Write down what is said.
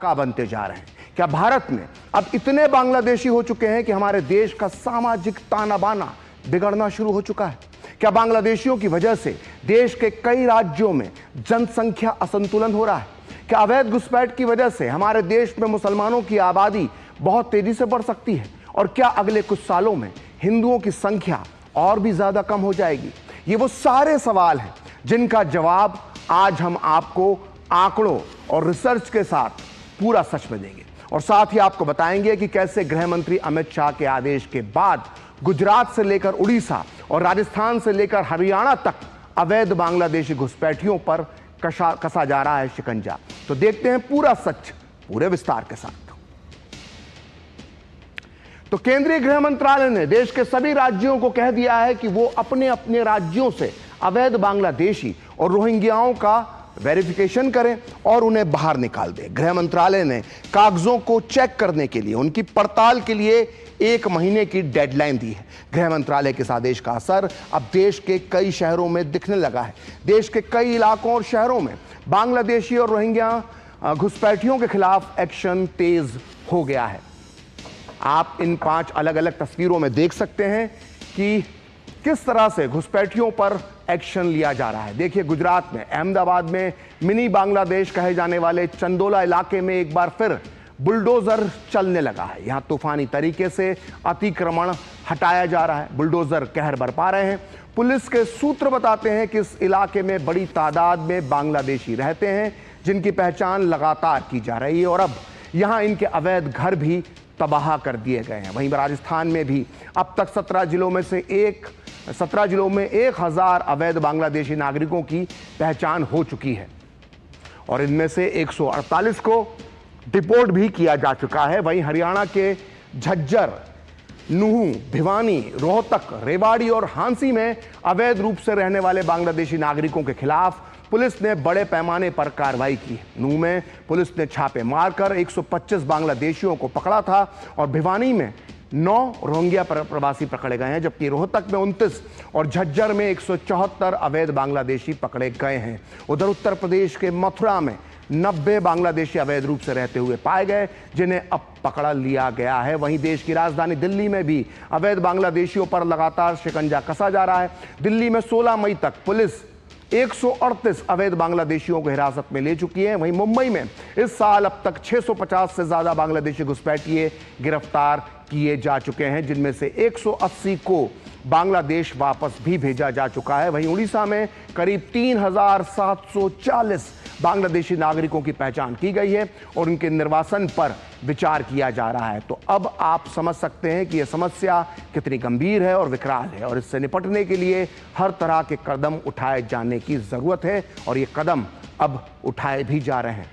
का बनते जा रहे हैं। क्या भारत में अब इतने बांग्लादेशी हो चुके हैं कि हमारे देश का सामाजिक ताना बाना बिगड़ना शुरू हो चुका है? क्या बांग्लादेशियों की वजह से देश के कई राज्यों में जनसंख्या असंतुलन हो रहा है? क्या अवैध घुसपैठ की वजह से हमारे देश में मुसलमानों की आबादी बहुत तेजी से बढ़ सकती है? और क्या अगले कुछ सालों में हिंदुओं की संख्या और भी ज्यादा कम हो जाएगी? ये वो सारे सवाल हैं जिनका जवाब आज हम आपको आंकड़ों और रिसर्च के साथ पूरा सच में देंगे, और साथ ही आपको बताएंगे कि कैसे गृह मंत्री अमित शाह के आदेश के बाद गुजरात से लेकर उड़ीसा और राजस्थान से लेकर हरियाणा तक अवैध बांग्लादेशी घुसपैठियों पर कसा जा रहा है शिकंजा। तो देखते हैं पूरा सच पूरे विस्तार के साथ। तो केंद्रीय गृह मंत्रालय ने देश के सभी राज्यों को कह दिया है कि वो अपने अपने राज्यों से अवैध बांग्लादेशी और रोहिंग्याओं का वेरिफिकेशन करें और उन्हें बाहर निकाल दें। गृह मंत्रालय ने कागजों को चेक करने के लिए, उनकी पड़ताल के लिए 1 महीने की डेडलाइन दी है। गृह मंत्रालय के इस आदेश का असर अब देश के कई शहरों में दिखने लगा है। देश के कई इलाकों और शहरों में बांग्लादेशी और रोहिंग्या घुसपैठियों के खिलाफ एक्शन तेज हो गया है। आप इन 5 अलग अलग तस्वीरों में देख सकते हैं कि किस तरह से घुसपैठियों पर एक्शन लिया जा रहा है। देखिए, गुजरात में अहमदाबाद में मिनी बांग्लादेश कहे जाने वाले चंदोला इलाके में एक बार फिर बुलडोजर चलने लगा है। यहां तूफानी तरीके से अतिक्रमण हटाया जा रहा है। बुलडोजर कहर बरपा रहे हैं। पुलिस के सूत्र बताते हैं कि इस इलाके में बड़ी तादाद में बांग्लादेशी रहते हैं जिनकी पहचान लगातार की जा रही है, और अब यहां इनके अवैध घर भी तबाह कर दिए गए हैं। वहीं राजस्थान में भी अब तक 17 जिलों में 1000 अवैध बांग्लादेशी नागरिकों की पहचान हो चुकी है, और इनमें से 148 को डिपोर्ट भी किया जा चुका है। वहीं हरियाणा के झज्जर, नूहू, भिवानी, रोहतक, रेवाड़ी और हांसी में अवैध रूप से रहने वाले बांग्लादेशी नागरिकों के खिलाफ पुलिस ने बड़े पैमाने पर कार्रवाई की। नूह में पुलिस ने छापे मारकर 125 बांग्लादेशियों को पकड़ा था, और भिवानी में 9 रोहिंग्या प्रवासी पकड़े गए हैं, जबकि रोहतक में 29 और झज्जर में 174 अवैध बांग्लादेशी पकड़े गए हैं। उधर उत्तर प्रदेश के मथुरा में 90 बांग्लादेशी अवैध रूप से रहते हुए पाए गए, जिन्हें अब पकड़ा लिया गया है। वहीं देश की राजधानी दिल्ली में भी अवैध बांग्लादेशियों पर लगातार शिकंजा कसा जा रहा है। दिल्ली में 16 मई तक पुलिस 138 अवैध बांग्लादेशियों को हिरासत में ले चुकी है। वहीं मुंबई में इस साल अब तक 650 से ज्यादा बांग्लादेशी घुसपैठिए गिरफ्तार किए जा चुके हैं, जिनमें से 180 को बांग्लादेश वापस भी भेजा जा चुका है। वहीं उड़ीसा में करीब 3740 बांग्लादेशी नागरिकों की पहचान की गई है और उनके निर्वासन पर विचार किया जा रहा है। तो अब आप समझ सकते हैं कि यह समस्या कितनी गंभीर है और विकराल है, और इससे निपटने के लिए हर तरह के कदम उठाए जाने की जरूरत है, और ये कदम अब उठाए भी जा रहे हैं।